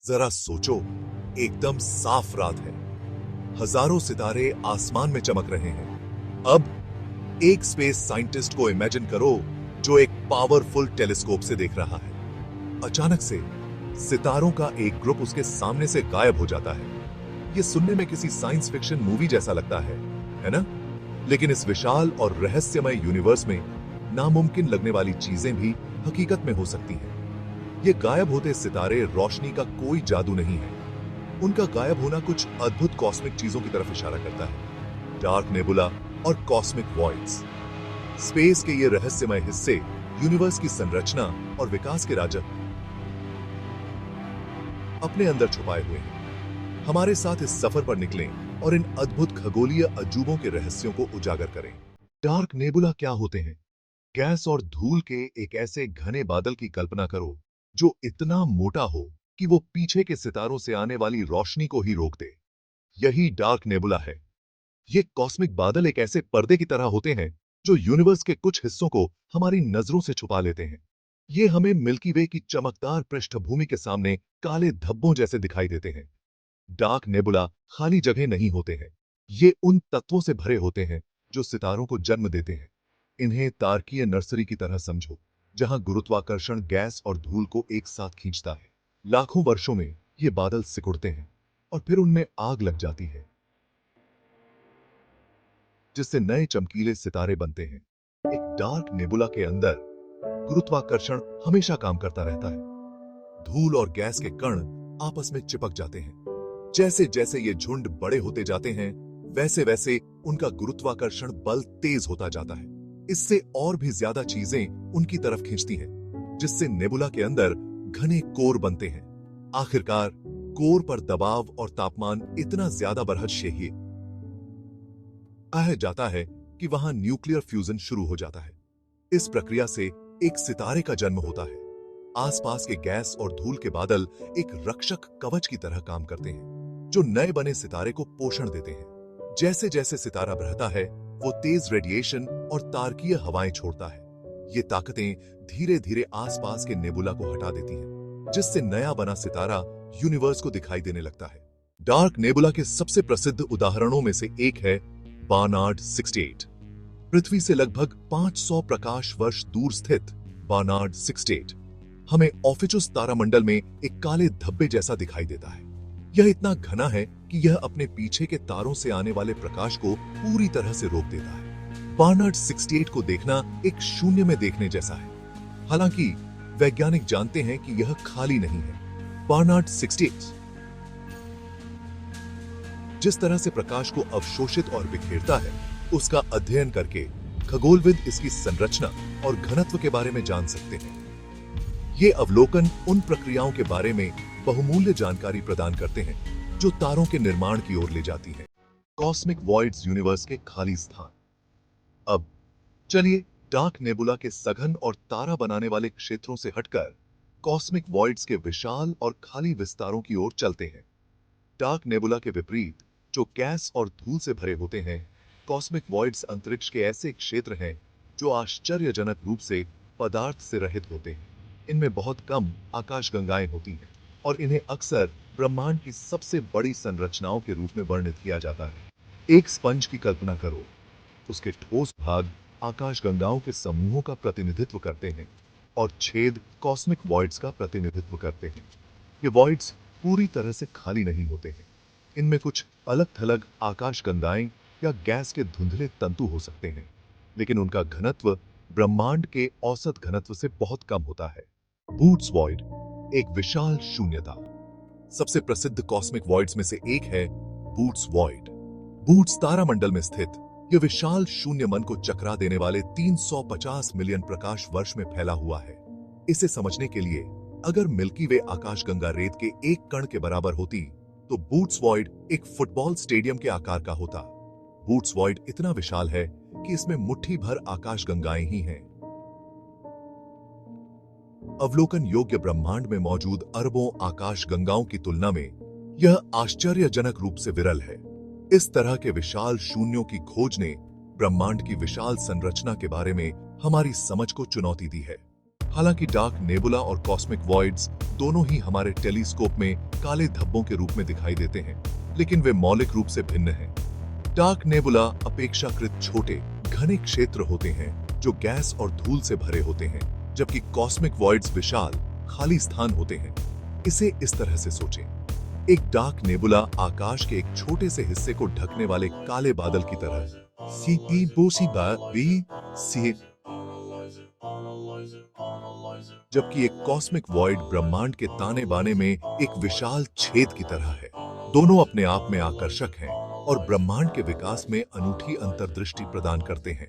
जरा सोचो, एकदम साफ रात है, हजारों सितारे आसमान में चमक रहे हैं। अब एक स्पेस साइंटिस्ट को इमेजिन करो जो एक पावरफुल टेलीस्कोप से देख रहा है। अचानक से सितारों का एक ग्रुप उसके सामने से गायब हो जाता है। यह सुनने में किसी साइंस फिक्शन मूवी जैसा लगता है ना? लेकिन इस विशाल और रहस्यमय यूनिवर्स में नामुमकिन लगने वाली चीजें भी हकीकत में हो सकती हैं। ये गायब होते सितारे रोशनी का कोई जादू नहीं है। उनका गायब होना कुछ अद्भुत कॉस्मिक चीजों की तरफ इशारा करता है। डार्क नेबुला और कॉस्मिक वॉइड्स, स्पेस के ये रहस्यमय हिस्से यूनिवर्स की संरचना और विकास के राज अपने अंदर छुपाए हुए हैं। हमारे साथ इस सफर पर निकलें और इन अद्भुत खगोलीय अजूबों के रहस्यों को उजागर करें। डार्क नेबुला क्या होते हैं? गैस और धूल के एक ऐसे घने बादल की कल्पना करो जो इतना मोटा हो कि वो पीछे के सितारों से आने वाली रोशनी को ही रोक दे। यही डार्क नेबुला है। ये कॉस्मिक बादल एक ऐसे पर्दे की तरह होते हैं जो यूनिवर्स के कुछ हिस्सों को हमारी नजरों से छुपा लेते हैं। ये हमें मिल्की वे की चमकदार पृष्ठभूमि के सामने काले धब्बों जैसे दिखाई देते हैं। डार्क नेबुला खाली जगह नहीं होते हैं। ये उन तत्वों से भरे होते हैं जो सितारों को जन्म देते हैं। इन्हें तारकीय नर्सरी की तरह समझो, जहां गुरुत्वाकर्षण गैस और धूल को एक साथ खींचता है। लाखों वर्षों में ये बादल सिकुड़ते हैं और फिर उनमें आग लग जाती है, जिससे नए चमकीले सितारे बनते हैं। एक डार्क नेबुला के अंदर गुरुत्वाकर्षण हमेशा काम करता रहता है। धूल और गैस के कण आपस में चिपक जाते हैं। जैसे जैसे ये झुंड बड़े होते जाते हैं, वैसे वैसे उनका गुरुत्वाकर्षण बल तेज होता जाता है। इससे और भी ज्यादा चीजें उनकी तरफ खींचती हैं, जिससे नेबुला के अंदर घने कोर बनते हैं। आखिरकार कोर पर दबाव और तापमान इतना ज्यादा बढ़ कहा जाता है कि वहां न्यूक्लियर फ्यूजन शुरू हो जाता है। इस प्रक्रिया से एक सितारे का जन्म होता है। आसपास के गैस और धूल के बादल एक रक्षक कवच की तरह काम करते हैं, जो नए बने सितारे को पोषण देते हैं। जैसे जैसे सितारा बढ़ता है, वो तेज रेडिएशन और तारकीय हवाएं छोड़ता है। ये ताकतें धीरे धीरे आसपास के नेबुला को हटा देती हैं, जिससे नया बना सितारा यूनिवर्स को दिखाई देने लगता है। डार्क नेबुला के सबसे प्रसिद्ध उदाहरणों में से एक है बार्नार्ड 68। पृथ्वी से लगभग 500 प्रकाश वर्ष दूर स्थित बार्नार्ड 68 हमें ऑफिचुस तारामंडल में एक काले धब्बे जैसा दिखाई देता है। यह इतना घना है कि यह अपने पीछे के तारों से आने वाले प्रकाश को पूरी तरह से रोक देता है। बार्नार्ड 68 को देखना एक शून्य में देखने जैसा है। हालांकि वैज्ञानिक जानते हैं कि यह खाली नहीं है। बार्नार्ड 68 जिस तरह से प्रकाश को अवशोषित और बिखेरता है, उसका अध्ययन करके खगोलविद इसकी संरचना और घनत्व के बारे में जान सकते हैं। ये अवलोकन उन प्रक्रियाओं के बारे में बहुमूल्य जानकारी प्रदान करते हैं जो तारों के निर्माण की ओर ले जाती है। कॉस्मिक वॉइड्स, यूनिवर्स के खाली स्थान। अब चलिए डार्क नेबुला के सघन और तारा बनाने वाले क्षेत्रों से हटकर कॉस्मिक वॉइड्स के विशाल और खाली विस्तारों की ओर चलते हैं। डार्क नेबुला के विपरीत, जो गैस और धूल से भरे होते हैं, कॉस्मिक वॉइड्स अंतरिक्ष के ऐसे क्षेत्र हैं जो आश्चर्यजनक रूप से पदार्थ से रहित होते हैं। इनमें बहुत कम आकाशगंगाएं होती हैं और इन्हें अक्सर ब्रह्मांड की सबसे बड़ी संरचनाओं के रूप में वर्णित किया जाता है। एक स्पंज की कल्पना करो। उसके ठोस भाग आकाशगंगाओं के समूहों का प्रतिनिधित्व करते हैं और छेद कॉस्मिक वॉइड्स का प्रतिनिधित्व करते हैं। ये वॉइड्स पूरी तरह से खाली नहीं होते हैं। इनमें कुछ अलग-थलग आकाशगंगाएं या गैस के धुंधले तंतु हो सकते हैं, लेकिन उनका घनत्व ब्रह्मांड के औसत घनत्व से बहुत कम होता है। बूट्स वॉइड, एक विशाल शून्यता। सबसे प्रसिद्ध कॉस्मिक वॉइड्स में से एक है बूट्स वॉइड। बूट्स तारामंडल में स्थित यह विशाल शून्य मन को चकरा देने वाले 350 मिलियन प्रकाश वर्ष में फैला हुआ है। इसे समझने के लिए अगर मिल्की वे आकाशगंगा रेत के एक कण के बराबर होती, तो बूट्स वॉइड एक फुटबॉल स्टेडियम के आकार का होता। बूट्स वॉइड इतना विशाल है कि इसमें मुट्ठी भर आकाशगंगाएं ही हैं। अवलोकन योग्य ब्रह्मांड में मौजूद अरबों आकाशगंगाओं की तुलना में यह आश्चर्यजनक रूप से विरल है। इस तरह के विशाल शून्यों की खोज ने ब्रह्मांड की विशाल संरचना के बारे में हमारी समझ को चुनौती दी है। हालांकि डार्क नेबुला और कॉस्मिक वॉइड्स दोनों ही हमारे टेलीस्कोप में काले धब्बों के रूप में दिखाई देते हैं, लेकिन वे मौलिक रूप से भिन्न हैं। डार्क नेबुला अपेक्षाकृत छोटे घने क्षेत्र होते हैं जो गैस और धूल से भरे होते हैं, जबकि कॉस्मिक वॉइड्स विशाल खाली स्थान होते हैं। इसे इस तरह से सोचें, एक डार्क नेबुला आकाश के एक छोटे से हिस्से को ढकने वाले काले बादल की तरह, जबकि एक कॉस्मिक वॉइड ब्रह्मांड के ताने बाने में एक विशाल छेद की तरह है। दोनों अपने आप में आकर्षक हैं और ब्रह्मांड के विकास में अनूठी अंतर्दृष्टि प्रदान करते हैं।